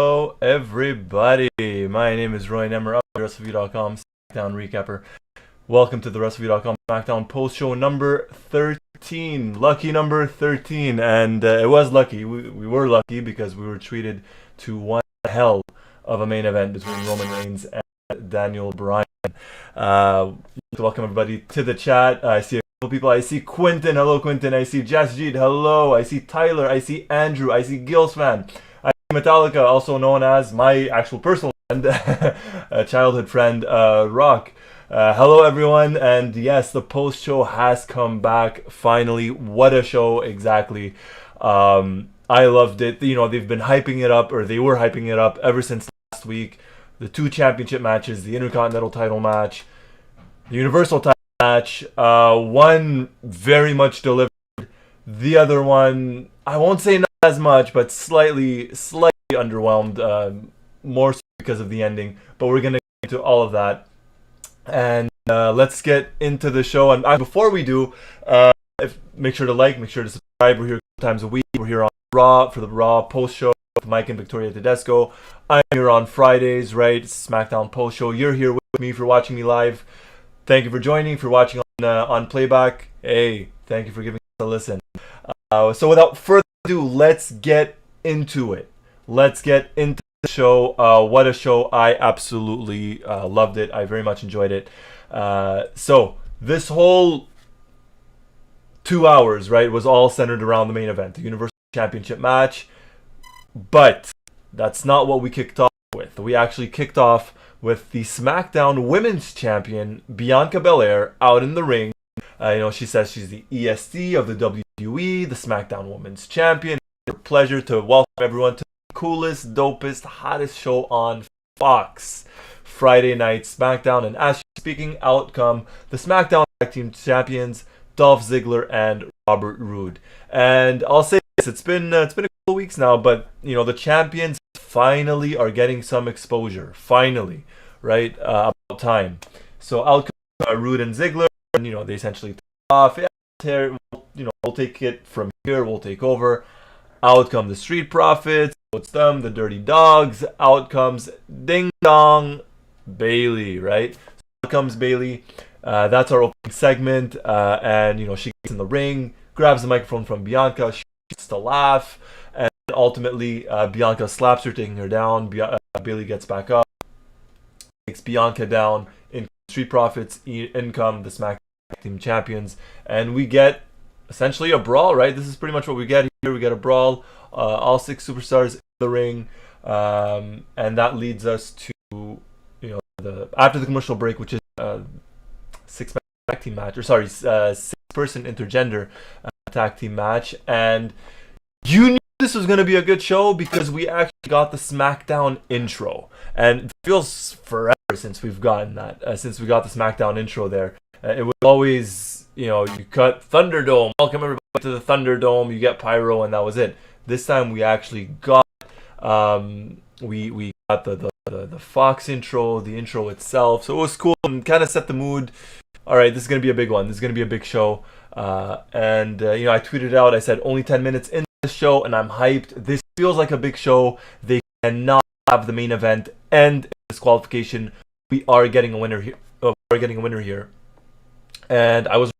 Hello, everybody. My name is Roy Nemer of Wrestleview.com SmackDown Recapper. Welcome to the Wrestleview.com SmackDown Post Show number 13. Lucky number 13. And it was lucky. We were lucky because we were treated to one hell of a main event between Roman Reigns and Daniel Bryan. Welcome, everybody, to the chat. I see a couple people. I see Quentin. Hello, Quentin. I see Jasjeet. Hello. I see Tyler. I see Andrew. I see Gilsfan. Metallica, also known as my actual personal friend, a childhood friend, Rock. Hello, everyone, and yes, the post show has come back finally. What a show, exactly. I loved it. You know, they've been hyping it up, or they were hyping it up ever since last week. The two championship matches, the Intercontinental title match, the Universal title match. One very much delivered. The other one, I won't say not as much, but slightly underwhelmed, more so because of the ending. But we're gonna get into all of that, and let's get into the show. And before we do, make sure to like, make sure to subscribe. We're here a couple times a week. We're here on Raw for the Raw post show with Mike and Victoria Tedesco. I'm here on Fridays, right? SmackDown post show. You're here with me for watching me live. Thank you for joining. For watching on playback, hey, thank you for giving us a listen. So without further ado, let's get into it. Let's get into the show. What a show. I absolutely loved it. I very much enjoyed it. So this whole 2 hours, right, was all centered around the main event, the Universal Championship match. But that's not what we kicked off with. We actually kicked off with the SmackDown Women's Champion, Bianca Belair, out in the ring. She says she's the EST of the WWE, the SmackDown Women's Champion. It's a pleasure to welcome everyone to the coolest, dopest, hottest show on Fox, Friday Night SmackDown. And as she's speaking, out come the SmackDown Tag Team Champions, Dolph Ziggler and Robert Roode. And I'll say this: it's been a couple of weeks now, but the champions finally are getting some exposure. Finally, right? About time. So out come Roode and Ziggler. And, they essentially off. We'll take it from here. We'll take over. Out come the Street Profits. It's them, the Dirty Dogs. Out comes Ding Dong Bailey, right? So out comes Bailey. That's our opening segment. And she gets in the ring, grabs the microphone from Bianca. She gets to laugh, and ultimately Bianca slaps her, taking her down. Bailey gets back up, takes Bianca down. In Street Profits, income the SmackDown Team Champions, and we get essentially a brawl, right? This is pretty much what we get here. We get a brawl, all six superstars in the ring, and that leads us to after the commercial break, which is six-person tag team match, six-person intergender tag team match, and you knew this was going to be a good show because we actually got the SmackDown intro, and it feels forever since we've gotten that, since we got the SmackDown intro there. It was always, you cut Thunderdome, welcome everybody to the Thunderdome, you get pyro, and that was it. This time we actually got, we got the Fox intro, the intro itself, so it was cool and kind of set the mood. Alright, this is going to be a big one, this is going to be a big show, I tweeted out, I said only 10 minutes into the show, and I'm hyped. This feels like a big show. They cannot have the main event end in disqualification. We are getting a winner here. And I was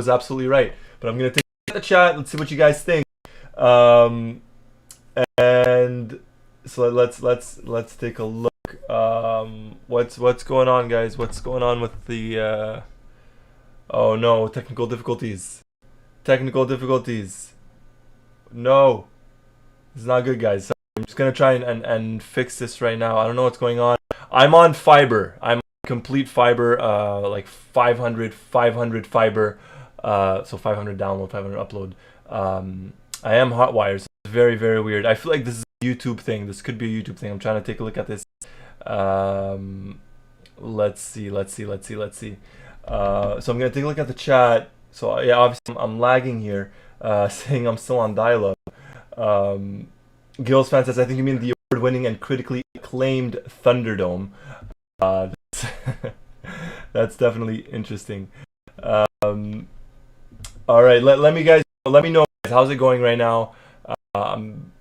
absolutely right. But I'm gonna take the chat. Let's see what you guys think. And so let's take a look. What's going on, guys? What's going on with the? Oh no, technical difficulties. No, this is not good, guys. So I'm just gonna try and fix this right now. I don't know what's going on. I'm on fiber. I'm complete fiber, like 500 fiber, so 500 download, 500 upload. I am hotwired, so it's very weird. I feel like this is a YouTube thing. This could be a YouTube thing. I'm trying to take a look at this. Let's see. So I'm gonna take a look at the chat. So yeah, obviously I'm lagging here, saying I'm still on dial-up. Gills fan says, I think you mean the award-winning and critically acclaimed Thunderdome. That's definitely interesting. All right, let me know, guys, how's it going right now? I'm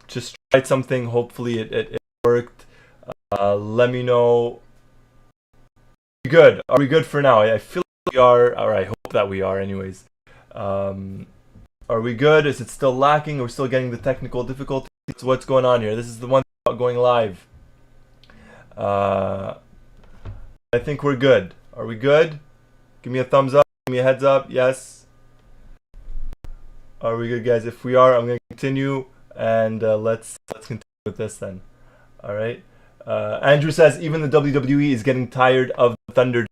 just tried something. Hopefully it worked. Let me know. Good. Are we good for now? I feel like we are. Or I hope that we are anyways. Are we good? Is it still lacking? Are we still getting the technical difficulties? What's going on here? This is the one thing about going live. I think we're good. Are we good? Give me a thumbs up. Give me a heads up. Yes. Are we good, guys? If we are, I'm going to continue, and let's continue with this then. All right. Andrew says even the WWE is getting tired of Thunder.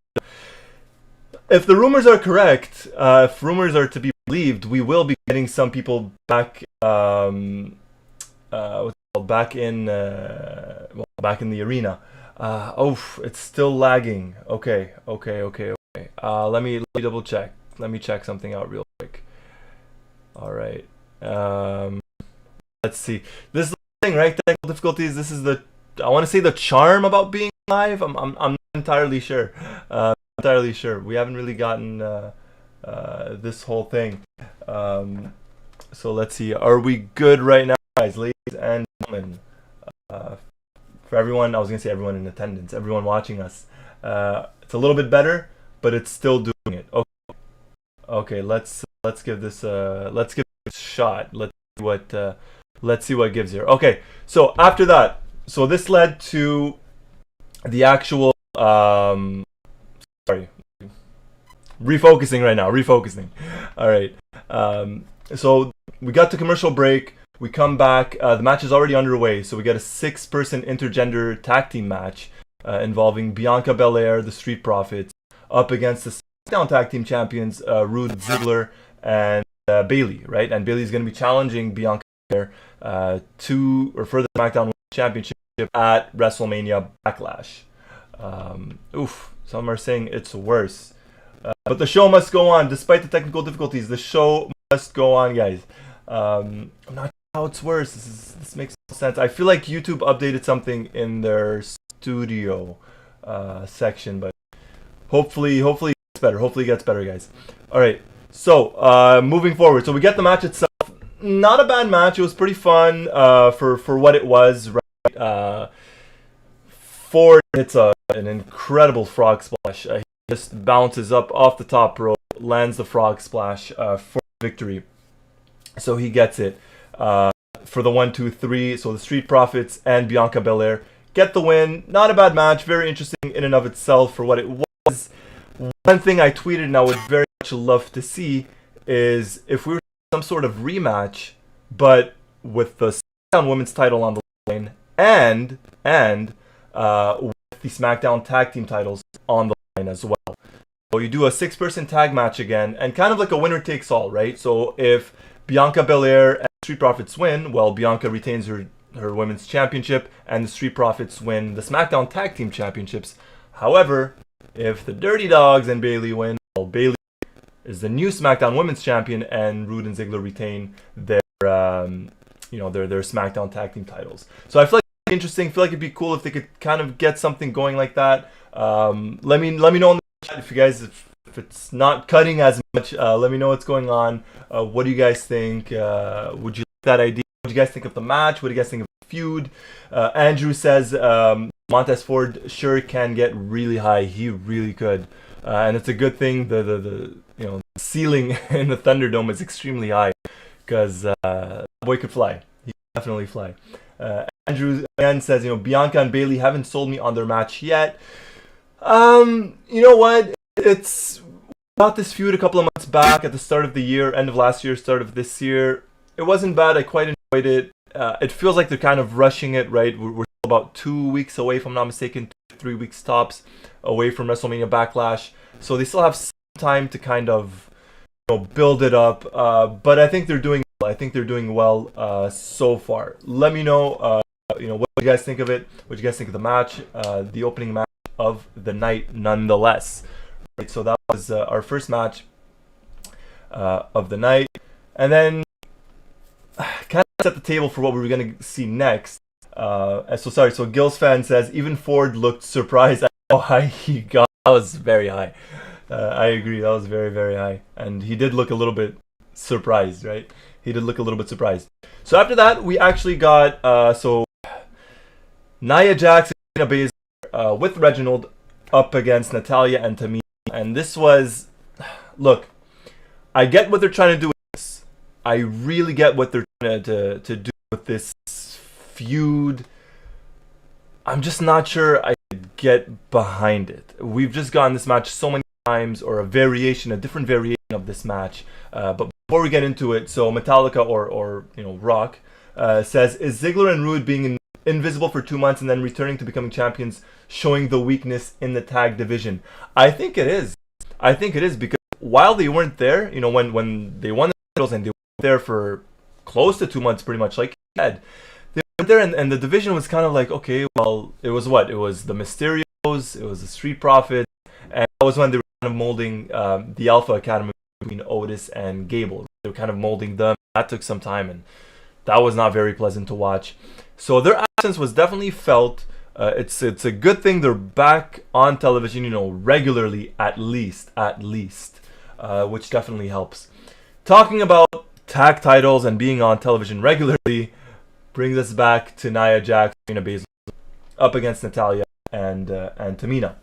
If the rumors are correct, if rumors are to be believed, we will be getting some people back. Back in the arena. It's still lagging. Okay. Let me double check. Let me check something out real quick. All right. Let's see. This is the thing, right? Technical difficulties. This is I want to say the charm about being live. I'm not entirely sure. We haven't really gotten this whole thing. So let's see. Are we good right now, guys, ladies and gentlemen? For everyone, I was gonna say everyone in attendance, everyone watching us. It's a little bit better, but it's still doing it. Okay. Let's give this a shot. Let's see what gives here. Okay. So after that, this led to the actual refocusing right now. All right. So we got to commercial break. We come back. The match is already underway. So we got a 6-person intergender tag team match involving Bianca Belair, the Street Profits, up against the SmackDown Tag Team Champions, Rude Ziggler and Bayley, right? And Bayley's going to be challenging Bianca Belair for the SmackDown Championship at WrestleMania Backlash. Some are saying it's worse. But the show must go on. Despite the technical difficulties, the show must go on, guys. I'm not sure how it's worse. This makes no sense. I feel like YouTube updated something in their studio section, but hopefully it gets better. Hopefully it gets better, guys. All right. So moving forward, so we get the match itself. Not a bad match. It was pretty fun for what it was. Right? Ford hits an incredible frog splash. He just bounces up off the top rope, lands the frog splash for victory. So he gets it for the 1, 2, 3. So the Street Profits and Bianca Belair get the win. Not a bad match. Very interesting in and of itself for what it was. One thing I tweeted and I would very much love to see is if we were some sort of rematch, but with the SmackDown Women's title on the line and with the SmackDown Tag Team titles on the line as well. So you do a 6-person tag match again, and kind of like a winner takes all, right? So if Bianca Belair and Street Profits win, well, Bianca retains her women's championship, and the Street Profits win the SmackDown Tag Team Championships. However, if the Dirty Dogs and Bayley win, well, Bayley is the new SmackDown Women's Champion, and Rude and Ziggler retain their SmackDown Tag Team titles. So I feel like it's interesting. I feel like it'd be cool if they could kind of get something going like that. Let me know in the chat if you guys, if it's not cutting as much. Let me know what's going on. What do you guys think? Would you like that idea? What do you guys think of the match? What do you guys think of the feud? Andrew says Montez Ford sure can get really high. He really could, and it's a good thing. The ceiling in the Thunderdome is extremely high because the boy could fly. He could definitely fly. Andrew again says, Bianca and Bayley haven't sold me on their match yet. You know what? It's got this feud a couple of months back at the start of the year, end of last year, start of this year. It wasn't bad. I quite enjoyed it. It feels like they're kind of rushing it, right? We're about 2 weeks away, if I'm not mistaken, 3 weeks tops away from WrestleMania Backlash. So they still have some time to kind of build it up. But I think they're doing well so far. Let me know, what you guys think of it. What you guys think of the match, the opening match of the night, nonetheless. Right, so that was our first match of the night, and then kind of set the table for what we were going to see next. So Gil's fan says even Ford looked surprised at how high he got. That was very high. I agree. That was very, very high, and he did look a little bit surprised, right? he did look a little bit surprised. So after that, we actually got Nia Jax and Shayna Baszler with Reginald up against Natalya and Tamina. And this was, look, I get what they're trying to do with this. I really get what they're trying to do with this feud. I'm just not sure I could get behind it. We've just gotten this match so many times, or a different variation of this match. But before we get into it, so Metallica or Rock says, is Ziggler and Rude being invisible for 2 months and then returning to becoming champions showing the weakness in the tag division? I think it is. I think it is, because while they weren't there, when they won the titles and they were there for close to 2 months, pretty much like you said, they went there and the division was kind of like, okay, well, it was what? It was the Mysterios, it was the Street Profits, and that was when they were kind of molding the Alpha Academy between Otis and Gable. They were kind of molding them. That took some time, and that was not very pleasant to watch. So their absence was definitely felt. It's a good thing they're back on television, regularly at least, which definitely helps. Talking about tag titles and being on television regularly brings us back to Nia Jax, Shayna Baszler up against Natalya and Tamina.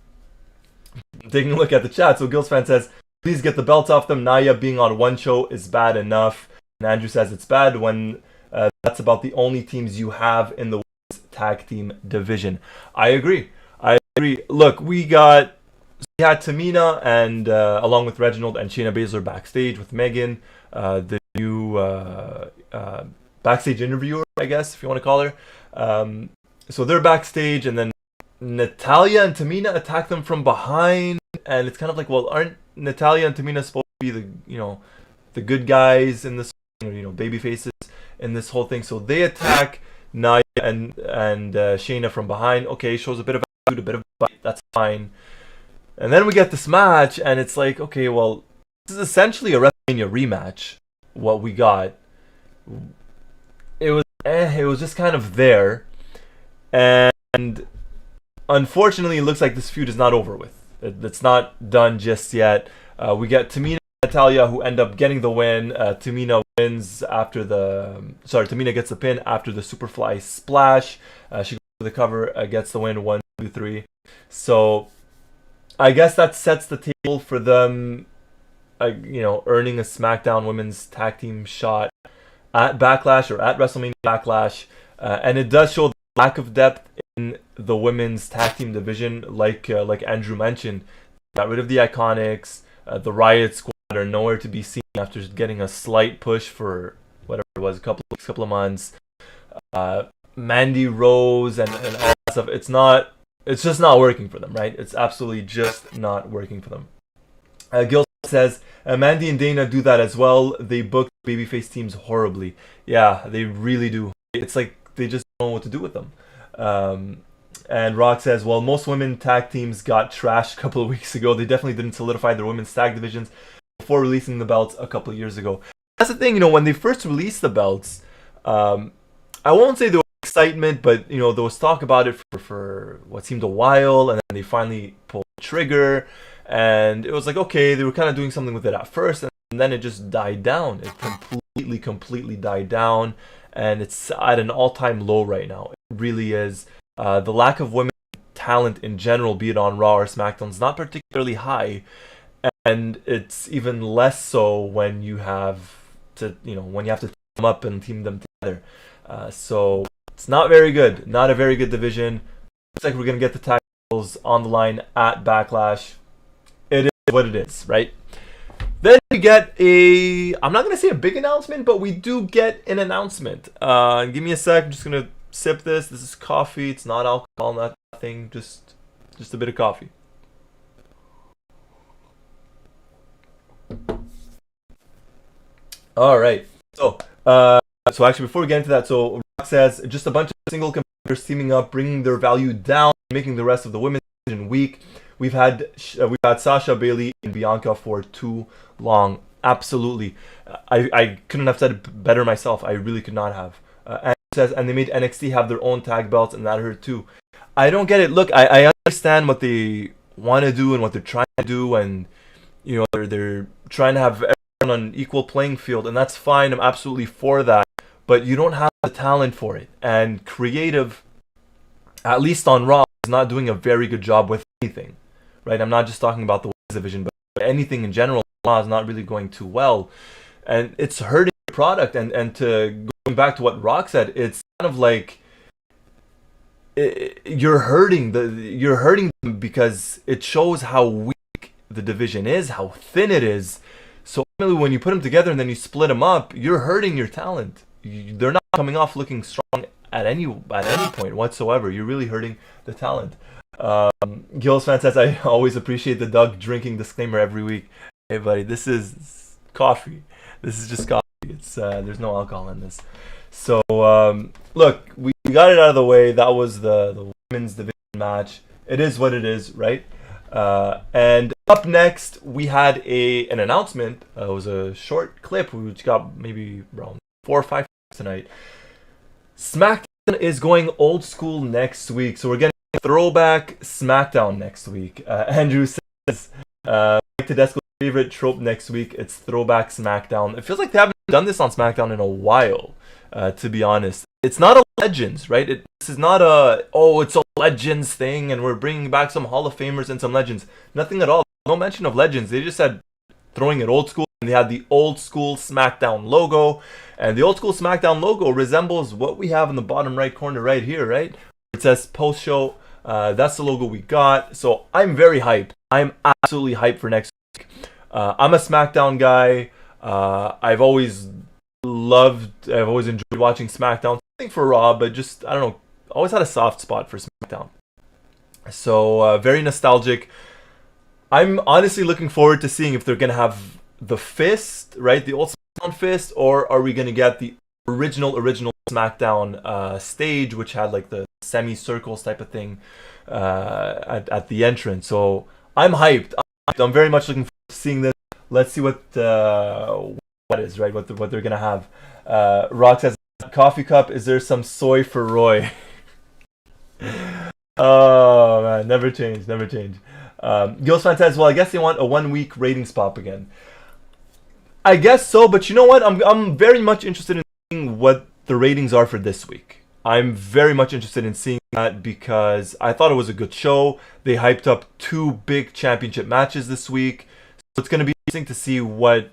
Taking a look at the chat, so Gills fan says, please get the belts off them. Nia being on one show is bad enough. And Andrew says it's bad when that's about the only teams you have in the tag team division. I agree. Look, we had Tamina and along with Reginald and Shayna Baszler backstage with Megan, the new backstage interviewer, I guess, if you want to call her. So they're backstage, and then Natalya and Tamina attack them from behind, and it's kind of like, well, aren't Natalya and Tamina supposed to be the good guys in this, baby faces in this whole thing? So they attack Nia and Shayna from behind. Okay, shows a bit of attitude, a bit of bite. That's fine. And then we get this match, and it's like, okay, well, this is essentially a WrestleMania rematch. What we got, it was just kind of there, and unfortunately, it looks like this feud is not over with. It's not done just yet. We get Tamina and Natalya, who end up getting the win. Tamina gets the pin after the Superfly splash. She goes to the cover, gets the win, 1, 2, 3. So I guess that sets the table for them, earning a SmackDown Women's Tag Team shot at Backlash, or at WrestleMania Backlash. And it does show the lack of depth in the women's tag team division, like Andrew mentioned. Got rid of the Iconics. The Riot Squad are nowhere to be seen after getting a slight push for whatever it was, a couple of months. Mandy Rose and all that stuff. It's just not working for them, right? It's absolutely just not working for them. Gil says, Mandy and Dana do that as well. They book babyface teams horribly. Yeah, they really do. It's like they just don't know what to do with them. And Rock says, well, most women tag teams got trashed a couple of weeks ago. They definitely didn't solidify their women's tag divisions before releasing the belts a couple of years ago. That's the thing, when they first released the belts, I won't say there was excitement, but there was talk about it for what seemed a while, and then they finally pulled the trigger, and it was like, okay, they were kind of doing something with it at first, and then it just died down. It completely died down, and it's at an all-time low right now. It really is. The lack of women talent in general, be it on Raw or SmackDown, is not particularly high, and it's even less so when you have to team them up and team them together. So it's not very good. Not a very good division. Looks like we're gonna get the tag titles on the line at Backlash. It is what it is, right? Then we get I'm not gonna say a big announcement, but we do get an announcement. Give me a sec. I'm just gonna sip this. This is coffee. It's not alcohol, not nothing. Just a bit of coffee. All right. So actually, before we get into that, so Rock says just a bunch of single competitors teaming up, bringing their value down, making the rest of the women's division weak. We've had Sasha, Bayley, and Bianca for too long. Absolutely, I couldn't have said it better myself. I really could not have. And it says, and they made NXT have their own tag belts, and that hurt too. I don't get it. Look, I understand what they want to do and what they're trying to do, and they're trying to have on an equal playing field, and that's fine. I'm absolutely for that. But you don't have the talent for it. And creative, at least on Raw, is not doing a very good job with anything, right? I'm not just talking about the women's division, but anything in general. Raw is not really going too well, and it's hurting the product. And to going back to what Rock said, it's kind of like you're hurting them because it shows how weak the division is, how thin it is. So ultimately, when you put them together and then you split them up, you're hurting your talent. They're not coming off looking strong at any point whatsoever. You're really hurting the talent. Gil's fan says, I always appreciate the Doug drinking disclaimer every week. Hey buddy, this is coffee. This is just coffee. It's there's no alcohol in this. So look, we got it out of the way. That was the women's division match. It is what it is, right? And up next, we had an announcement. It was a short clip, which got maybe around 4 or 5 tonight. SmackDown is going old school next week, so we're getting Throwback Smackdown next week. Andrew says, Tedesco's favorite trope next week, it's Throwback Smackdown. It feels like they haven't done this on SmackDown in a while, to be honest. It's not a Legends, right? This is not it's a Legends thing, and we're bringing back some Hall of Famers and some Legends. Nothing at all. No mention of Legends. They just said throwing it old school, and they had the old school SmackDown logo. And the old school SmackDown logo resembles what we have in the bottom right corner right here, right? It says Post Show. That's the logo we got. So I'm very hyped. I'm absolutely hyped for next week. I'm a SmackDown guy. I've always enjoyed watching SmackDown. I think for Raw, but just, I don't know, always had a soft spot for SmackDown. So very nostalgic. I'm honestly looking forward to seeing if they're going to have the fist, right? The old SmackDown fist, or are we going to get the original SmackDown stage, which had like the semicircles type of thing at the entrance. So I'm hyped. I'm very much looking forward to seeing this. Let's see what is, right? What they're going to have. Rock says, coffee cup, is there some soy for Roy? Oh man, never change. Gil's fan says, well, I guess they want a 1 week ratings pop again. I guess so, but you know what? I'm very much interested in seeing what the ratings are for this week. I'm very much interested in seeing that because I thought it was a good show. They hyped up 2 big championship matches this week. So it's going to be interesting to see what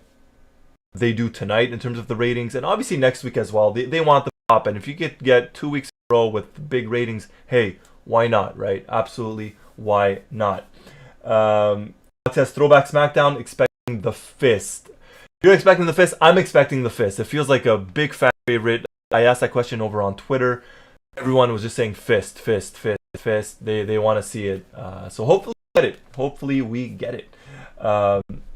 they do tonight in terms of the ratings, and obviously next week as well. They want the pop, and if you get 2 weeks in a row with big ratings, hey, why not, right? Absolutely, why not? It says Throwback Smackdown, expecting the fist. You're expecting the fist, I'm expecting the fist. It feels like a big fan favorite. I asked that question over on Twitter. Everyone was just saying fist. They want to see it. So hopefully we get it.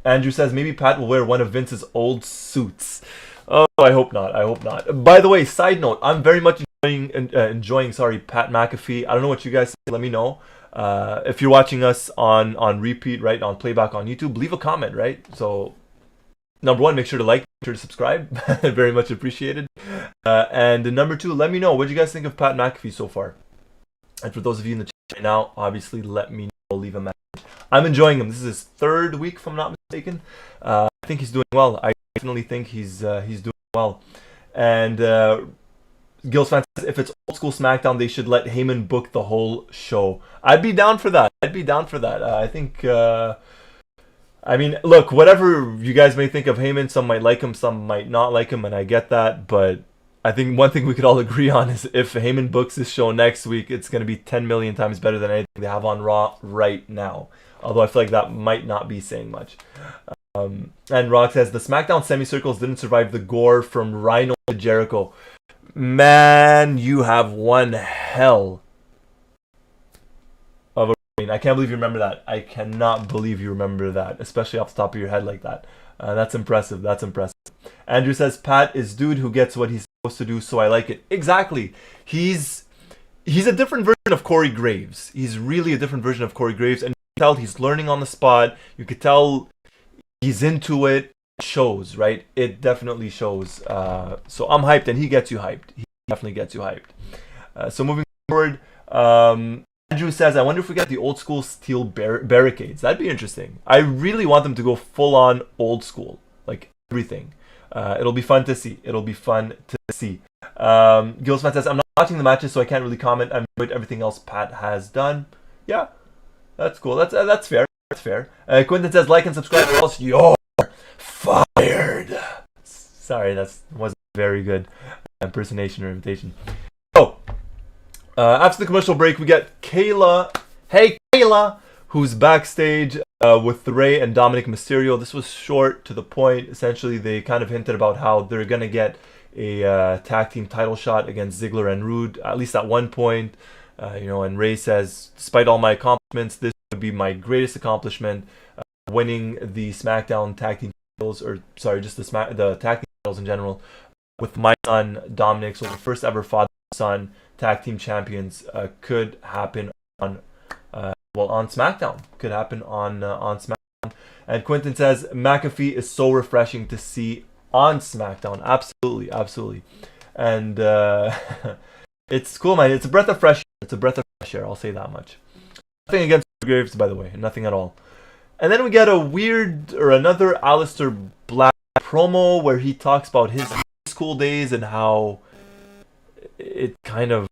Andrew says maybe Pat will wear one of Vince's old suits. Oh, I hope not. By the way, side note, I'm very much enjoying Pat McAfee. I don't know what you guys think. Let me know. If you're watching us on repeat, right, on playback on YouTube, leave a comment, right? So, number 1, make sure to like, make sure to subscribe. Very much appreciated. And number 2, let me know, what do you guys think of Pat McAfee so far? And for those of you in the chat right now, obviously let me know, leave a message. I'm enjoying him. This is his 3rd week, if I'm not mistaken. I think he's doing well. I definitely think he's doing well. And Gil's fan says, if it's old school SmackDown, they should let Heyman book the whole show. I'd be down for that. I think, I mean, look, whatever you guys may think of Heyman, some might like him, some might not like him, and I get that. But I think one thing we could all agree on is if Heyman books this show next week, it's going to be 10 million times better than anything they have on Raw right now. Although I feel like that might not be saying much. And Rock says, the SmackDown semicircles didn't survive the gore from Rhino to Jericho. Man, you have one hell of a reign. I can't believe you remember that. I cannot believe you remember that, especially off the top of your head like that. That's impressive. Andrew says, Pat is dude who gets what he's supposed to do, so I like it. Exactly. He's a different version of Corey Graves. He's really a different version of Corey Graves, and you can tell he's learning on the spot. You could tell he's into it. It shows, right? It definitely shows. So I'm hyped, and he gets you hyped. He definitely gets you hyped. So moving forward, Andrew says, I wonder if we get the old school steel barricades. That'd be interesting. I really want them to go full on old school. Like everything. It'll be fun to see. Gilsman says, I'm not watching the matches, so I can't really comment. I've enjoyed everything else Pat has done. Yeah, that's cool. That's fair. That's fair. Quentin says, like and subscribe, or else you're fired. Sorry, that wasn't very good impersonation or imitation. So, after the commercial break, we get Kayla. Hey, Kayla, who's backstage with Rey and Dominic Mysterio. This was short, to the point. Essentially, they kind of hinted about how they're going to get a tag team title shot against Ziggler and Rude, at least at one point. And Rey says, despite all my accomplishments, this would be my greatest accomplishment, winning the SmackDown tag team titles, just the tag team titles in general, with my son Dominic. So the first ever father-son tag team champions could happen on SmackDown. Could happen on SmackDown. And Quentin says, McAfee is so refreshing to see on SmackDown. Absolutely. And it's cool, man. It's a breath of fresh air. I'll say that much. Nothing against Graves, by the way. Nothing at all. And then we get another Aleister Black promo where he talks about his high school days and how it kind of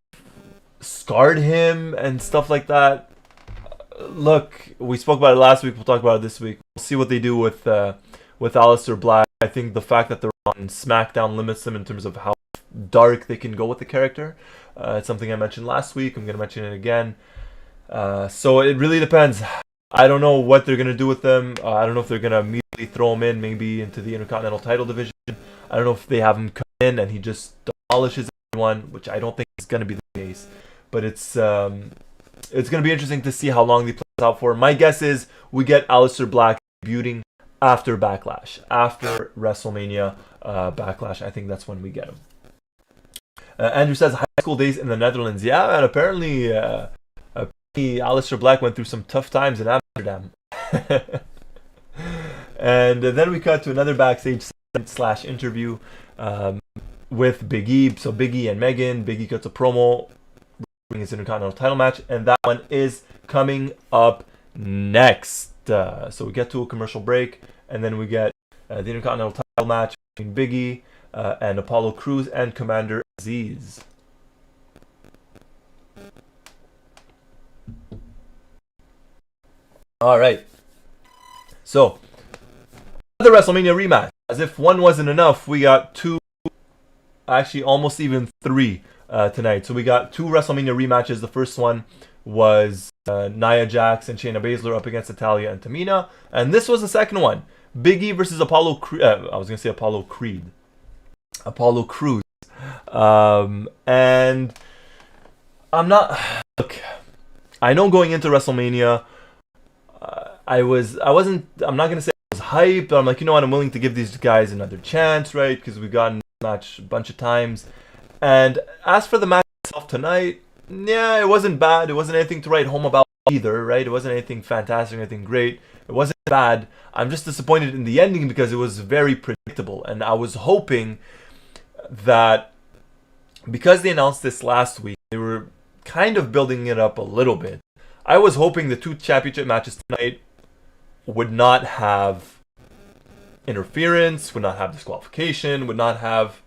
scarred him and stuff like that. Look, we spoke about it last week. We'll talk about it this week. We'll see what they do with Aleister Black. I think the fact that they're on SmackDown limits them in terms of how dark they can go with the character. It's something I mentioned last week. I'm going to mention it again. So it really depends. I don't know what they're going to do with them. I don't know if they're going to immediately throw him in, maybe into the Intercontinental title division. I don't know if they have him come in and he just demolishes everyone, which I don't think is going to be the case. But it's going to be interesting to see how long they play this out for. My guess is we get Aleister Black debuting after Backlash, after WrestleMania Backlash. I think that's when we get him. Andrew says, high school days in the Netherlands. Yeah, and apparently Aleister Black went through some tough times in Amsterdam. And then we cut to another backstage / interview with Big E. So Big E and Megan. Big E cuts a promo during his Intercontinental title match, and that one is coming up next. So we get to a commercial break, and then we get the Intercontinental title match between Big E and Apollo Crews and Commander Aziz. All right. So, the WrestleMania rematch. As if one wasn't enough, we got two, actually almost even three tonight. So we got two WrestleMania rematches. The first one was Nia Jax and Shayna Baszler up against Natalya and Tamina. And this was the second one. Big E versus Apollo Creed. Apollo Crews. And I'm not... Look, I know going into WrestleMania, I'm not going to say I was hyped, but I'm like, you know what, I'm willing to give these guys another chance, right? Because we've gotten this match a bunch of times. And as for the match itself tonight, yeah, it wasn't bad. It wasn't anything to write home about either, right? It wasn't anything fantastic or anything great. It wasn't bad. I'm just disappointed in the ending because it was very predictable. And I was hoping that because they announced this last week, they were kind of building it up a little bit. I was hoping the two championship matches tonight would not have interference, would not have disqualification, would not have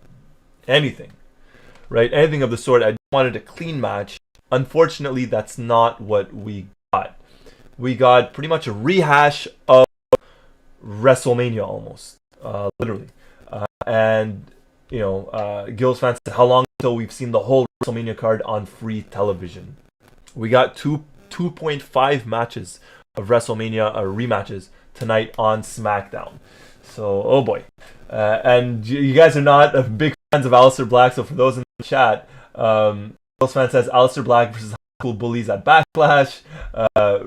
anything, right? Anything of the sort. I wanted a clean match. Unfortunately, that's not what we got. We got pretty much a rehash of WrestleMania almost, literally. Gil's fans said, how long until we've seen the whole WrestleMania card on free television? We got 2.5 matches of WrestleMania rematches tonight on SmackDown. So, oh boy. And you guys are not big fans of Aleister Black, so for those in the chat, Gil's fan says Aleister Black versus high school bullies at Backlash.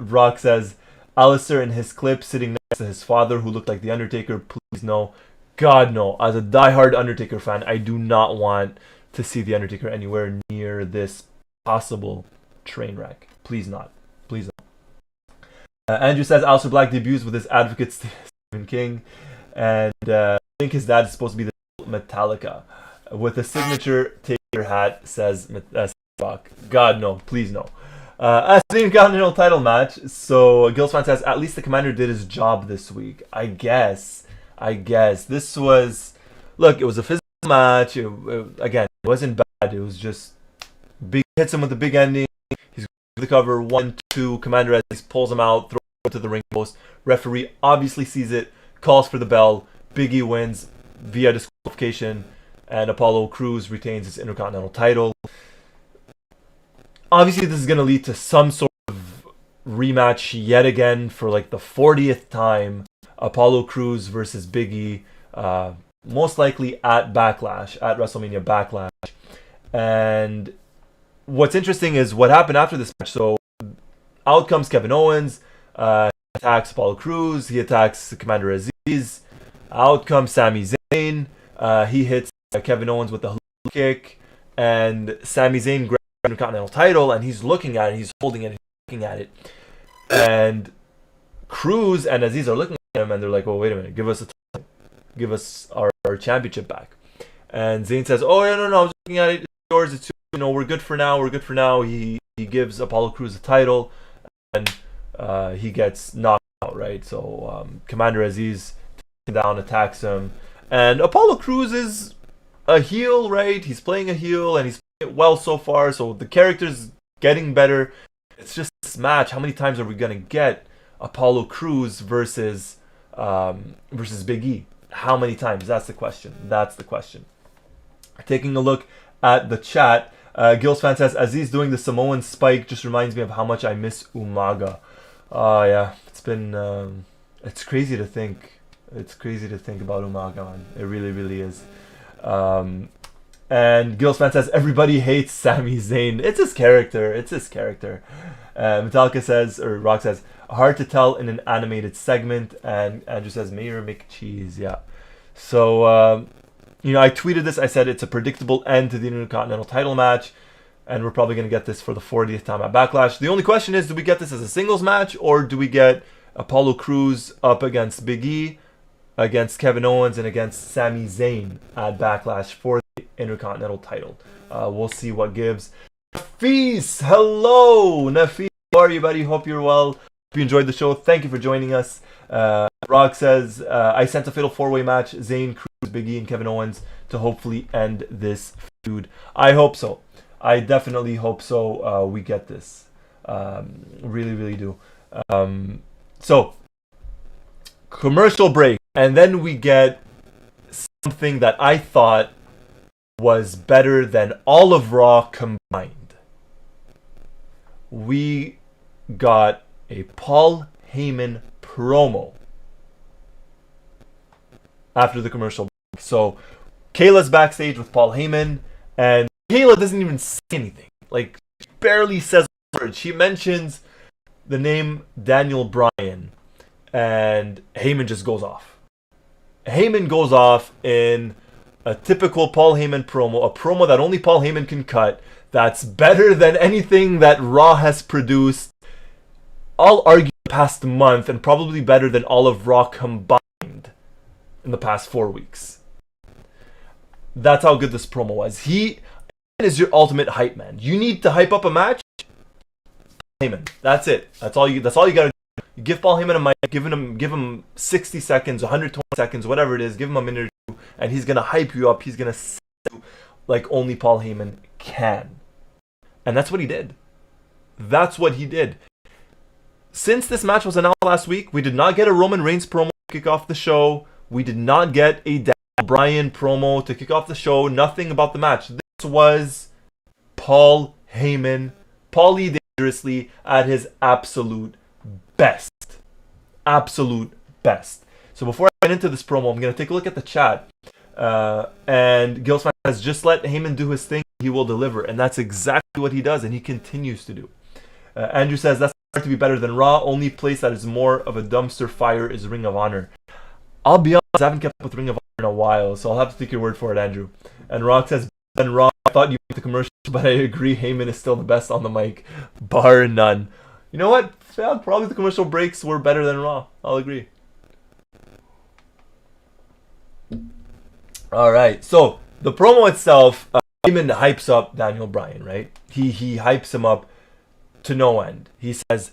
Rock says Aleister in his clip sitting next to his father who looked like The Undertaker. Please no. God no. As a diehard Undertaker fan, I do not want to see The Undertaker anywhere near this possible train wreck. Please not. Please not. Andrew says Aleister Black debuts with his advocate Stephen King, and I think his dad is supposed to be the Metallica with a signature Taker hat, says Rock. God no, please no. As the Intercontinental title match, so Gilsman says at least the Commander did his job this week. I guess I guess. This was... Look, it was a physical match. Again, it wasn't bad. It was just... Big hits him with the big ending. He's the cover. 1, 2. Commander Aziz pulls him out. Throws him to the ring post. Referee obviously sees it. Calls for the bell. Big E wins via disqualification. And Apollo Crews retains his Intercontinental title. Obviously, this is going to lead to some sort of rematch yet again for like the 40th time. Apollo Crews versus Big E. Most likely at Backlash, at WrestleMania Backlash. And what's interesting is what happened after this match. So out comes Kevin Owens, attacks Apollo Crews, he attacks Commander Aziz. Out comes Sami Zayn, he hits Kevin Owens with the hook kick, and Sami Zayn grabs the Intercontinental title, and he's looking at it, he's holding it, he's looking at it. And Crews and Aziz are looking at him, and they're like, "Oh, wait a minute, give us our championship back." And Zayn says, "Oh, no, I was looking at it. It's yours. It's yours. We're good for now. He gives Apollo Crews the title, and he gets knocked out, right? So Commander Aziz takes him down, attacks him, and Apollo Crews is a heel, right? He's playing a heel, and he's playing it well so far. So the character's getting better. It's just this match. How many times are we gonna get Apollo Crews versus Big E? How many times? That's the question. Taking a look at the chat, Gil's fan says, Aziz doing the Samoan spike just reminds me of how much I miss Umaga. Yeah, it's been, it's crazy to think. It's crazy to think about Umaga, man. It really, really is. And Gil's fan says, everybody hates Sami Zayn. It's his character. Metallica says, or Rock says, hard to tell in an animated segment. And Andrew says, Mayor McCheese. Yeah. So, I tweeted this. I said it's a predictable end to the Intercontinental title match. And we're probably going to get this for the 40th time at Backlash. The only question is, do we get this as a singles match? Or do we get Apollo Crews up against Big E, against Kevin Owens, and against Sami Zayn at Backlash for the Intercontinental title? We'll see what gives. Nafis, hello! Nafis, how are you, buddy? Hope you're well. Hope you enjoyed the show. Thank you for joining us. Rock says, I sent a fatal 4-way match, Zayn, Crews, Big E, and Kevin Owens, to hopefully end this feud. I hope so. I definitely hope so. We get this. Really, really do. So, commercial break. And then we get something that I thought was better than all of Raw combined. We got a Paul Heyman promo after the commercial break. So, Kayla's backstage with Paul Heyman, and Kayla doesn't even say anything. Like, she barely says a word. She mentions the name Daniel Bryan, and Heyman just goes off. Heyman goes off in a typical Paul Heyman promo, a promo that only Paul Heyman can cut, that's better than anything that Raw has produced, I'll argue, the past month, and probably better than all of Raw combined in the past 4 weeks. That's how good this promo was. He is your ultimate hype man. You need to hype up a match, Heyman. That's it. That's all you gotta do. You give Paul Heyman a mic, give him 60 seconds, 120 seconds, whatever it is, give him a minute or two, and he's gonna hype you up. He's gonna sell you like only Paul Heyman can. And that's what he did. Since this match was announced last week, we did not get a Roman Reigns promo to kick off the show. We did not get a Daniel Bryan promo to kick off the show. Nothing about the match. This was Paul Heyman, Paulie Dangerously at his absolute best. So before I get into this promo, I'm going to take a look at the chat. And Gilsman has just let Heyman do his thing. He will deliver. And that's exactly what he does, and he continues to do. Andrew says, that's hard to be better than Raw. Only place that is more of a dumpster fire is Ring of Honor. I'll be honest, I haven't kept up with Ring of Honor in a while, so I'll have to take your word for it, Andrew. And Rock says, and Raw, I thought you made the commercials, but I agree, Heyman is still the best on the mic, bar none. You know what? Yeah, probably the commercial breaks were better than Raw. I'll agree. Alright, so the promo itself, Heyman hypes up Daniel Bryan, right? He hypes him up to no end. He says,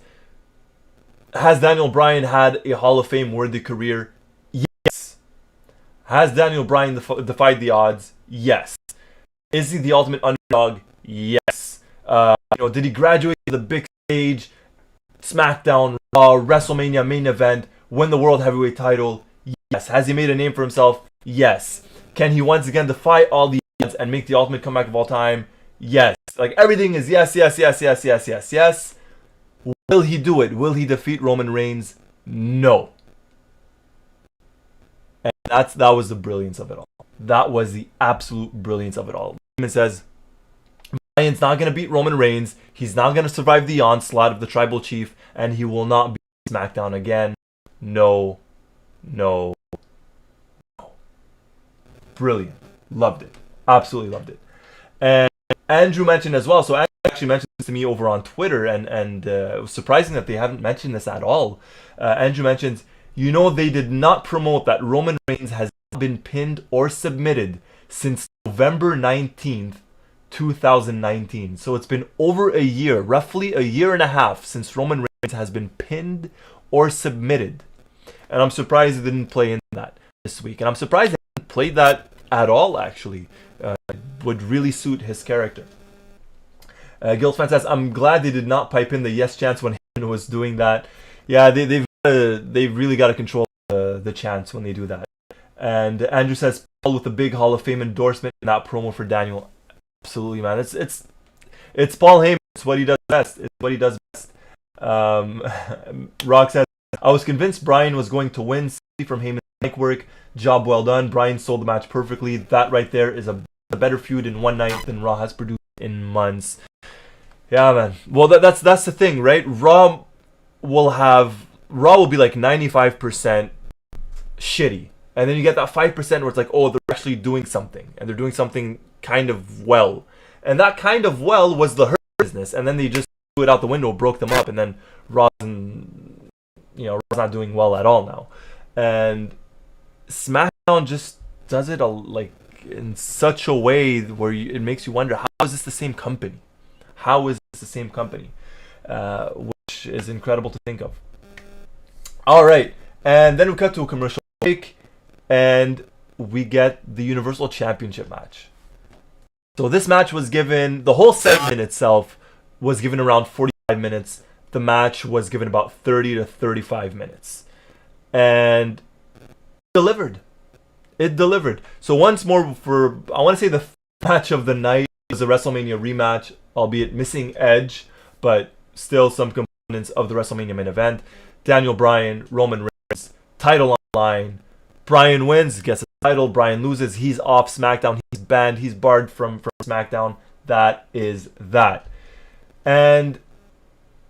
has Daniel Bryan had a Hall of Fame worthy career? Yes. Has Daniel Bryan defied the odds? Yes. Is he the ultimate underdog? Yes. Did he graduate to the big stage, SmackDown, Raw, WrestleMania main event, win the World Heavyweight title? Yes. Has he made a name for himself? Yes. Can he once again defy all the odds and make the ultimate comeback of all time? Yes. Like, everything is yes, yes, yes, yes, yes, yes, yes. Will he do it? Will he defeat Roman Reigns? No. And that was the brilliance of it all. That was the absolute brilliance of it all. Heyman says, Bryan's not going to beat Roman Reigns. He's not going to survive the onslaught of the Tribal Chief. And he will not be SmackDown again. No. No. No. Brilliant. Loved it. Absolutely loved it. And Andrew mentioned as well. So Andrew actually mentioned this to me over on Twitter. And it was surprising that they haven't mentioned this at all. Andrew mentions, they did not promote that Roman Reigns has not been pinned or submitted since November 19th, 2019. So it's been over a year, roughly a year and a half, since Roman Reigns has been pinned or submitted. And I'm surprised he didn't play in that this week. And I'm surprised he didn't play that at all, actually. It would really suit his character. Gilsfan says, I'm glad they did not pipe in the yes chance when Heyman was doing that. Yeah, they've really got to control the chants when they do that. And Andrew says, Paul with a big Hall of Fame endorsement in that promo for Daniel. Absolutely, man. It's Paul Heyman. It's what he does best. Rock says, I was convinced Bryan was going to win from Heyman's mic work. Job well done. Bryan sold the match perfectly. That right there is a better feud in one night than Raw has produced in months. Yeah, man. Well, that's the thing, right? Raw will be like 95% shitty. And then you get that 5% where it's like, oh, they're actually doing something. And they're doing something kind of well. And that kind of well was the Hurt Business. And then they just threw it out the window, broke them up. And then Raw's not doing well at all now. And SmackDown just does it in such a way where it makes you wonder, how is this the same company? How is this the same company? Which is incredible to think of. All right. And then we cut to a commercial break. And we get the Universal Championship match. So this match was given, the whole segment itself was given around 45 minutes. The match was given about 30 to 35 minutes. And it delivered. So once more, I want to say the match of the night was a WrestleMania rematch, albeit missing Edge, but still some components of the WrestleMania main event. Daniel Bryan, Roman Reigns, title on the line. Bryan wins, gets a title. Bryan loses, he's off SmackDown. He's banned, he's barred from SmackDown. That is that. And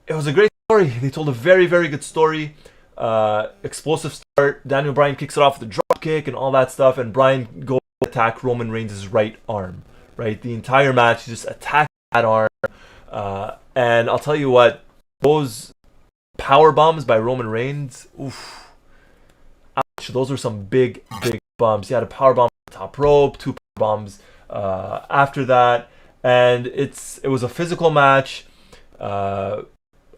it was a great story. They told a very, very good story. Explosive start. Daniel Bryan kicks it off with a drop kick and all that stuff. And Bryan goes to attack Roman Reigns' right arm. Right? The entire match, he just attacked that arm. And I'll tell you what, those power bombs by Roman Reigns, oof. Those were some big, big bombs. He had a power bomb on the top rope, 2 power bombs after that, and it was a physical match. A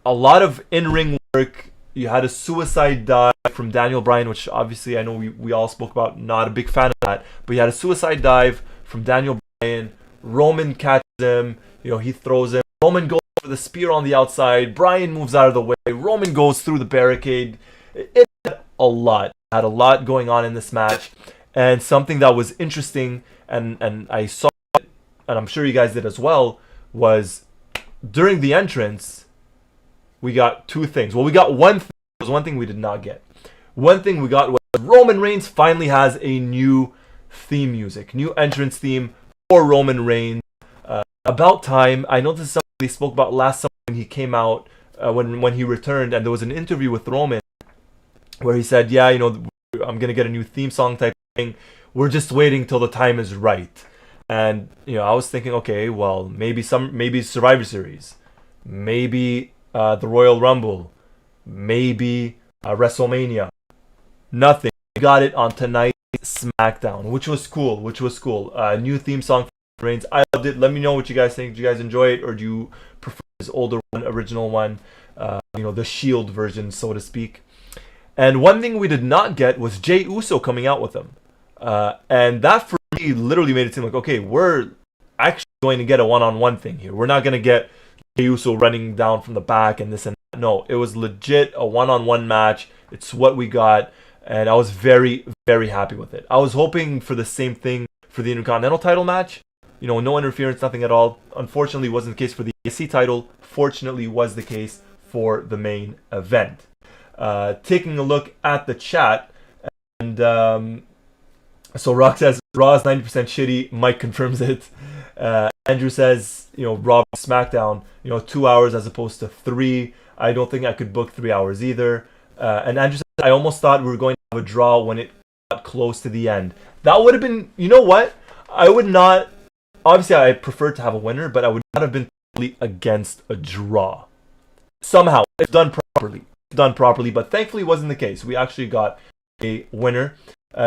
lot of in-ring work. You had a suicide dive from Daniel Bryan, which obviously I know we all spoke about. Not a big fan of that, but you had a suicide dive from Daniel Bryan. Roman catches him. He throws him. Roman goes for the spear on the outside. Bryan moves out of the way. Roman goes through the barricade. It had a lot. Had a lot going on in this match, and something that was interesting, and I saw it, and I'm sure you guys did as well, was during the entrance we got 2 things. Well, we got one thing. There was one thing we did not get. One thing we got was Roman Reigns finally has a new theme music, new entrance theme for Roman Reigns. About time. I know this is something they spoke about last summer when he came out, when he returned, and there was an interview with Roman where he said, yeah, I'm going to get a new theme song type thing. We're just waiting till the time is right. And, I was thinking, okay, well, maybe Survivor Series. Maybe the Royal Rumble. Maybe WrestleMania. Nothing. We got it on tonight's SmackDown, which was cool. New theme song for Reigns. I loved it. Let me know what you guys think. Do you guys enjoy it, or do you prefer this older one, original one? The Shield version, so to speak. And one thing we did not get was Jey Uso coming out with him. And that for me literally made it seem like, okay, we're actually going to get a one-on-one thing here. We're not going to get Jey Uso running down from the back and this and that. No, it was legit a one-on-one match. It's what we got, and I was very, very happy with it. I was hoping for the same thing for the Intercontinental title match. You know, no interference, nothing at all. Unfortunately, wasn't the case for the ESC title. Fortunately, was the case for the main event. Taking a look at the chat, and so Rock says Raw is 90% shitty. Mike confirms it. Andrew says, you know, Raw SmackDown, you know, 2 hours as opposed to 3. I don't think I could book 3 hours either. And Andrew says, I almost thought we were going to have a draw when it got close to the end. That would have been, you know what? I would not, obviously I prefer to have a winner, but I would not have been totally against a draw. Somehow, it's done properly, but thankfully it wasn't the case. We actually got a winner.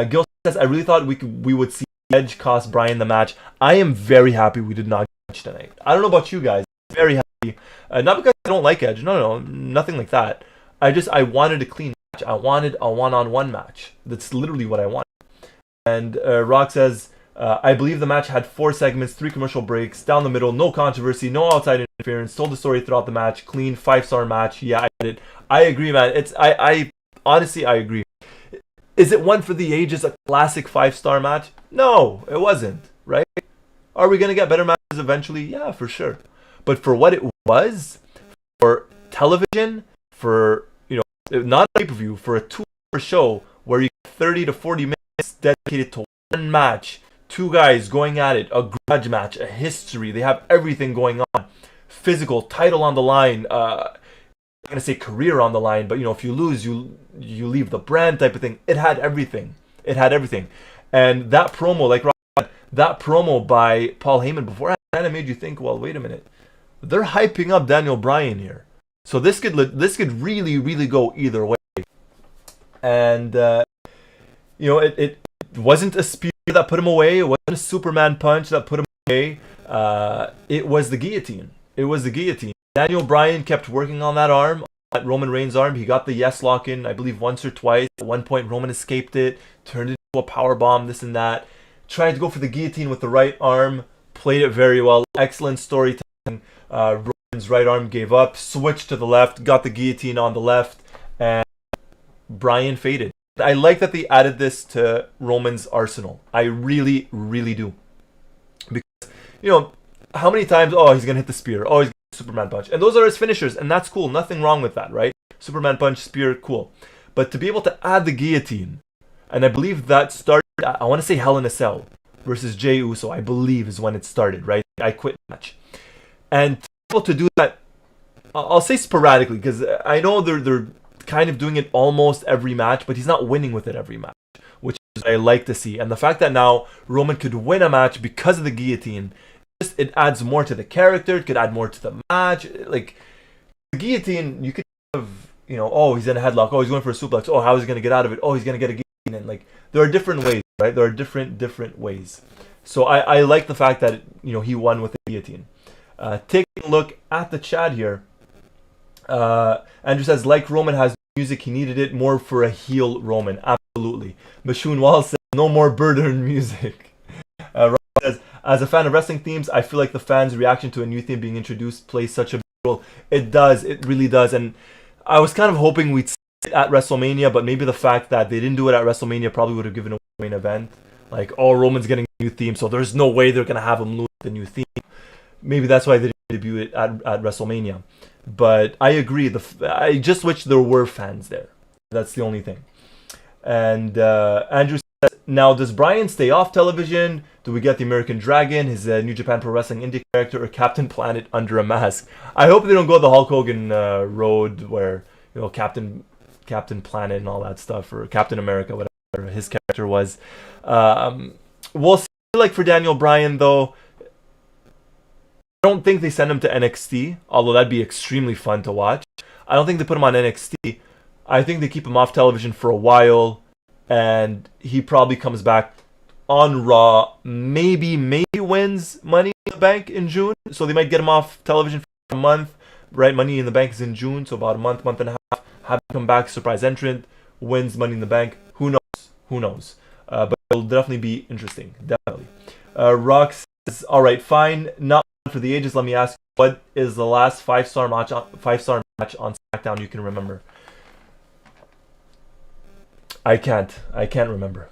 Gil says, I really thought we would see Edge cost Bryan the match. I am very happy we did not get Edge tonight. I don't know about you guys. Very happy. Not because I don't like Edge. No, nothing like that. I wanted a clean match. I wanted a one-on-one match. That's literally what I wanted. And Rock says, I believe the match had 4 segments, 3 commercial breaks, down the middle, no controversy, no outside interference, told the story throughout the match, clean, 5-star match. Yeah, I did. I agree, man. I honestly, I agree. Is it one for the ages, a classic 5-star match? No, it wasn't, right? Are we going to get better matches eventually? Yeah, for sure. But for what it was, for television, for, you know, not a pay-per-view, for a 2-hour show where you get 30 to 40 minutes dedicated to one match, 2 guys going at it, a grudge match, a history, they have everything going on. Physical, title on the line, I'm going to say career on the line, but you know, if you lose, you leave the brand type of thing. It had everything. And that promo, like that promo by Paul Heyman before kind of made you think, well, wait a minute. They're hyping up Daniel Bryan here. So this could really, really go either way. And you know, it wasn't a spear that put him away. It wasn't a Superman punch that put him away. It was the guillotine. Daniel Bryan kept working on that arm, that Roman Reigns arm. He got the yes lock in, I believe, once or twice. At one point, Roman escaped it, turned it into a power bomb, this and that. Tried to go for the guillotine with the right arm, played it very well. Excellent storytelling. Roman's right arm gave up, switched to the left, got the guillotine on the left, and Bryan faded. I like that they added this to Roman's arsenal. I really, really do. Because, you know, how many times, oh, he's going to hit the spear. Oh, he's going to Superman punch. And those are his finishers, and that's cool. Nothing wrong with that, right? Superman punch, spear, cool. But to be able to add the guillotine, and I believe that started, I want to say Hell in a Cell versus Jey Uso, I believe is when it started, right? I quit match. And to be able to do that, I'll say sporadically, because I know they're kind of doing it almost every match, but he's not winning with it every match, which is what I like to see. And the fact that now Roman could win a match because of the guillotine, it adds more to the character. It could add more to the match. Like the guillotine, you could have, you know, oh, he's in a headlock. Oh, he's going for a suplex. Oh, how is he going to get out of it? Oh, he's going to get a guillotine. And like there are different ways, right? There are different ways. So I like the fact that, you know, he won with the guillotine. Taking a look at the chat here. Andrew says, like Roman has music, he needed it more for a heel Roman. Absolutely. Mashun Wall says, no more burden music. Rob says, as a fan of wrestling themes, I feel like the fans' reaction to a new theme being introduced plays such a big role. It does. It really does. And I was kind of hoping we'd see it at WrestleMania, but maybe the fact that they didn't do it at WrestleMania probably would have given away the main event. Like, oh, Roman's getting a new theme, so there's no way they're going to have him lose the new theme. Maybe that's why they didn't debut it at WrestleMania. But I agree. I just wish there were fans there. That's the only thing. And Andrew says, now, does Bryan stay off television? Do we get the American Dragon, his New Japan Pro Wrestling Indie character, or Captain Planet under a mask? I hope they don't go the Hulk Hogan road where, you know, Captain Planet and all that stuff, or Captain America, whatever his character was. We'll see. Like for Daniel Bryan, though, I don't think they send him to NXT, although that'd be extremely fun to watch. I don't think they put him on NXT. I think they keep him off television for a while, and he probably comes back on Raw, maybe wins Money in the Bank in June. So they might get him off television for a month, right? Money in the Bank is in June, so about a month and a half. Have him come back, surprise entrant, wins Money in the Bank. Who knows? But will definitely be interesting. Definitely. Rock says, all right, fine. Not for the ages. Let me ask, what is the last five-star match on SmackDown you can remember? I can't remember.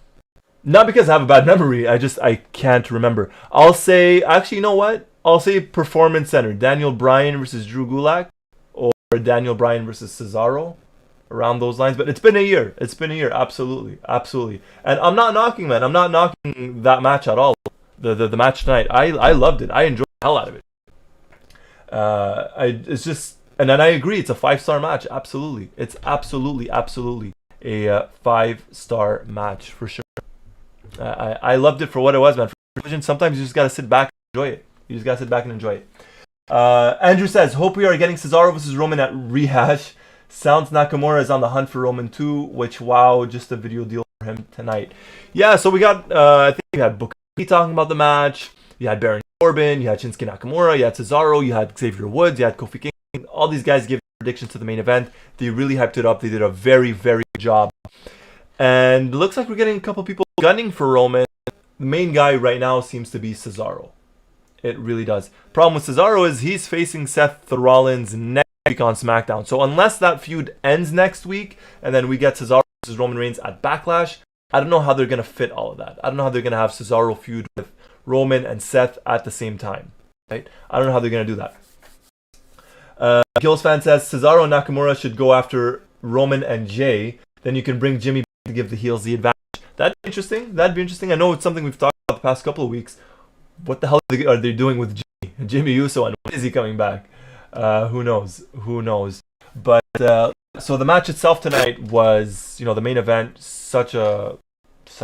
Not because I have a bad memory. I can't remember. I'll say, actually, you know what? I'll say Performance Center. Daniel Bryan versus Drew Gulak, or Daniel Bryan versus Cesaro, around those lines. But it's been a year. Absolutely. And I'm not knocking, man. I'm not knocking that match at all. The match tonight. I loved it. I enjoyed the hell out of it. It's just, and then I agree. It's a 5-star match. Absolutely. It's absolutely a 5-star match for sure. I loved it for what it was, man. For television, sometimes you just gotta sit back and enjoy it. Andrew says, hope we are getting Cesaro versus Roman at Rehash. Sounds Nakamura is on the hunt for Roman too, which, wow, just a video deal for him tonight. Yeah, so we got, I think we had Booker T talking about the match. You had Baron Corbin, you had Shinsuke Nakamura, you had Cesaro, you had Xavier Woods, you had Kofi Kingston. All these guys gave predictions to the main event. They really hyped it up. They did a very, very good job. And it looks like we're getting a couple people gunning for Roman. The main guy right now seems to be Cesaro. It really does. Problem with Cesaro is he's facing Seth Rollins next week on SmackDown. So unless that feud ends next week and then we get Cesaro versus Roman Reigns at Backlash, I don't know how they're going to fit all of that. I don't know how they're going to have Cesaro feud with Roman and Seth at the same time. Right? I don't know how they're going to do that. Gills fan says Cesaro and Nakamura should go after Roman and Jay. Then you can bring Jimmy back to give the heels the advantage. That'd be interesting. I know it's something we've talked about the past couple of weeks. What the hell are they doing with Jimmy Uso, and when is he coming back? Who knows? But so the match itself tonight was, the main event. Such a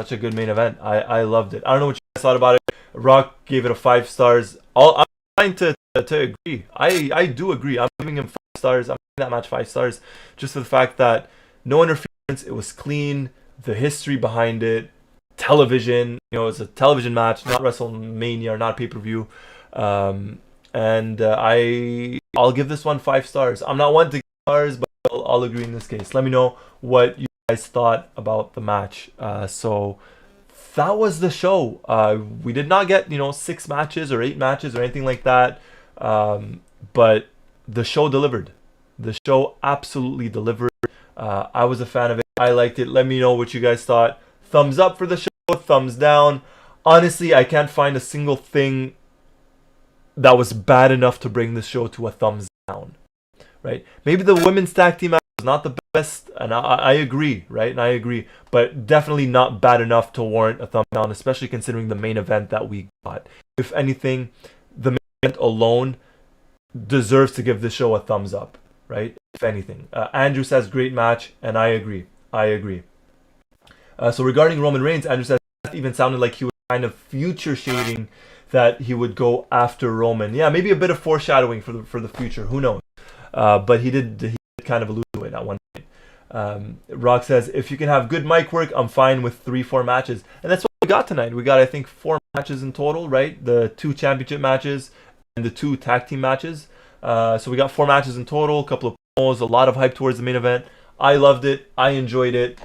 good main event. I loved it. I don't know what you guys thought about it. Rock gave it a 5 stars. I'm trying to agree. I do agree. I'm giving him 5 stars. I'm giving that match 5 stars, just for the fact that no interference. It was clean. The history behind it. Television. It's a television match, not WrestleMania, or not pay-per-view. And I'll give this one 5 stars. I'm not one to give stars, but I'll agree in this case. Let me know what you guys thought about the match. So that was the show. We did not get 6 matches or 8 matches or anything like that. But the show delivered. The show absolutely delivered. I was a fan of it. I liked it. Let me know what you guys thought. Thumbs up for the show. Thumbs down. Honestly, I can't find a single thing that was bad enough to bring the show to a thumbs down. Right? Maybe the women's tag team match was not the best, and I agree, right? And I agree, but definitely not bad enough to warrant a thumbs down, especially considering the main event that we got. If anything, the main event alone deserves to give this show a thumbs up, right? If anything. Andrew says great match, and I agree. So regarding Roman Reigns, Andrew says it even sounded like he was kind of future shading that he would go after Roman. Yeah, maybe a bit of foreshadowing for the future. Who knows? But he did kind of allude to it at one point. Rock says, if you can have good mic work, I'm fine with 3-4 matches. And that's what we got tonight. We got, I think, 4 matches in total, right? The 2 championship matches and the 2 tag team matches. So we got 4 matches in total, a couple of promos, a lot of hype towards the main event. I loved it. I enjoyed it.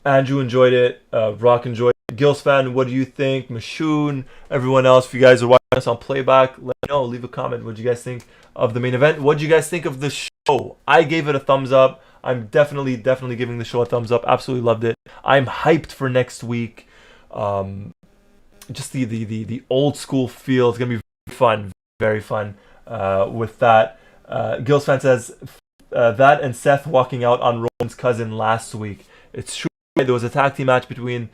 Andrew enjoyed it. Rock enjoyed it. Gills fan, what do you think? Mashoon, everyone else, if you guys are watching us on playback, let me know. Leave a comment. What do you guys think of the main event? What do you guys think of the show? I gave it a thumbs up. I'm definitely giving the show a thumbs up. Absolutely loved it. I'm hyped for next week. Just the old school feel. It's gonna be fun, very fun. With that, Gills fan says that and Seth walking out on Roman's cousin last week. It's true. There was a tag team match between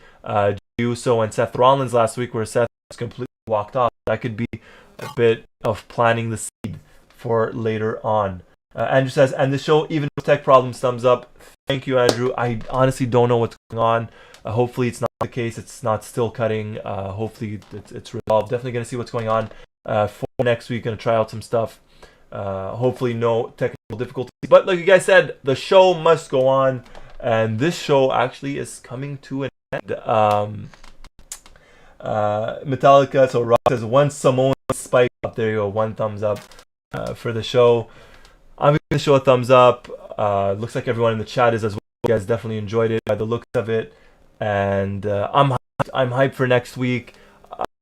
Uso and Seth Rollins last week where Seth was completely walked off. That could be a bit of planting the seed for later on. Andrew says, and the show, even with tech problems, thumbs up. Thank you, Andrew. I honestly don't know what's going on. Hopefully it's not the case. It's not still cutting. Hopefully it's resolved. Definitely going to see what's going on for next week. Going to try out some stuff. Hopefully no technical difficulties. But like you guys said, the show must go on. And this show actually is coming to an end. Metallica, so Rock says, one Samoan spike up. There you go, 1 thumbs up for the show. I'm giving the show a thumbs up. Looks like everyone in the chat is as well. You guys definitely enjoyed it by the looks of it. and I'm hyped for next week.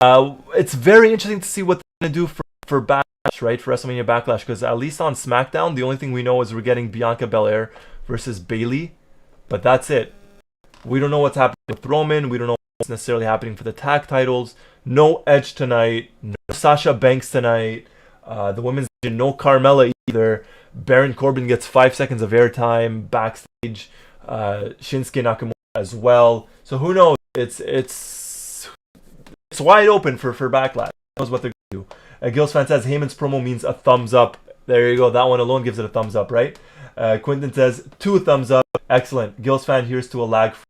It's very interesting to see what they're gonna do for Backlash, right? For WrestleMania Backlash, because at least on SmackDown, the only thing we know is we're getting Bianca Belair versus Bayley, but that's it. We don't know what's happening with Roman. We don't know what's necessarily happening for the tag titles. No Edge tonight. No Sasha Banks tonight. The women's division, no Carmella either. Baron Corbin gets 5 seconds of airtime backstage. Shinsuke Nakamura as well. So who knows? It's wide open for Backlash. Who knows what they're going to do. Gills fan says Heyman's promo means a thumbs up. There you go. That one alone gives it a thumbs up, right? Quentin says 2 thumbs up. Excellent. Gills fan, here's to a lag free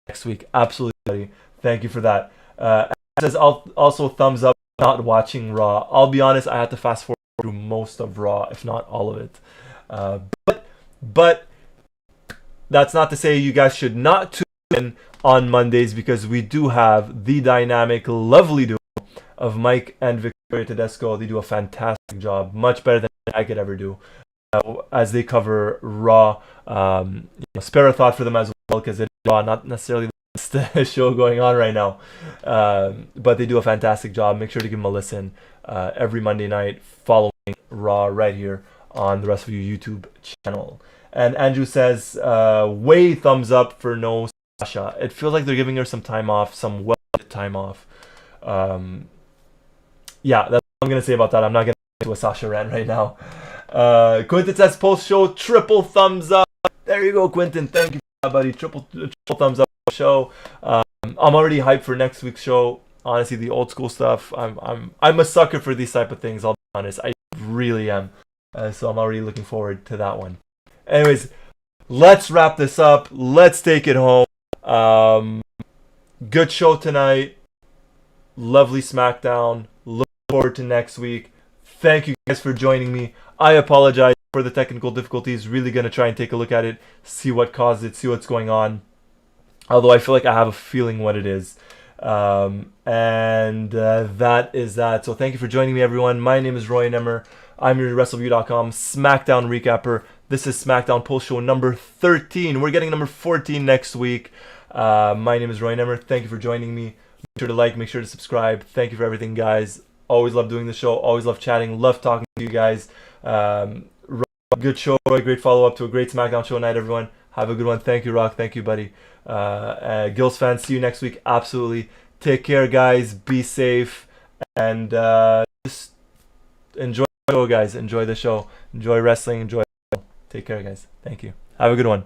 next week. Absolutely, buddy. Thank you for that. Says also thumbs up. Not watching Raw. I'll be honest, I had to fast forward through most of Raw, if not all of it. But that's not to say you guys should not tune in on Mondays, because we do have the dynamic, lovely duo of Mike and Victoria Tedesco. They do a fantastic job, much better than I could ever do, as they cover Raw. Spare a thought for them as well, because it's Raw, not necessarily the show going on right now, but they do a fantastic job. Make sure to give them a listen every Monday night following Raw right here on the Wrestleview YouTube channel. And Andrew says way thumbs up for no Sasha. It feels like they're giving her some time off, some well-needed time off. Yeah, that's what I'm gonna say about that. I'm not gonna do a Sasha rant right now. Quentin says post show triple thumbs up. There you go, Quentin. Thank you for that, buddy. Triple thumbs up show. I'm already hyped for next week's show. Honestly, the old school stuff. I'm a sucker for these type of things. I'll be honest. I really am. So I'm already looking forward to that one. Anyways, let's wrap this up. Let's take it home. Good show tonight. Lovely SmackDown. Look forward to next week. Thank you guys for joining me. I apologize for the technical difficulties. Really gonna try and take a look at it, see what caused it, see what's going on. Although I feel like I have a feeling what it is. That is that. So thank you for joining me, everyone. My name is Roy Nemer. I'm your Wrestleview.com SmackDown recapper. This is SmackDown Post Show number 13. We're getting number 14 next week. My name is Roy Nemer. Thank you for joining me. Make sure to like, make sure to subscribe. Thank you for everything, guys. Always love doing the show. Always love chatting. Love talking to you guys. Good show, Roy. Great follow-up to a great SmackDown show night, everyone. Have a good one. Thank you, Rock. Thank you, buddy. Gills fans, see you next week. Absolutely. Take care, guys. Be safe. And just enjoy the show, guys. Enjoy the show. Enjoy wrestling. Enjoy. Take care, guys. Thank you. Have a good one.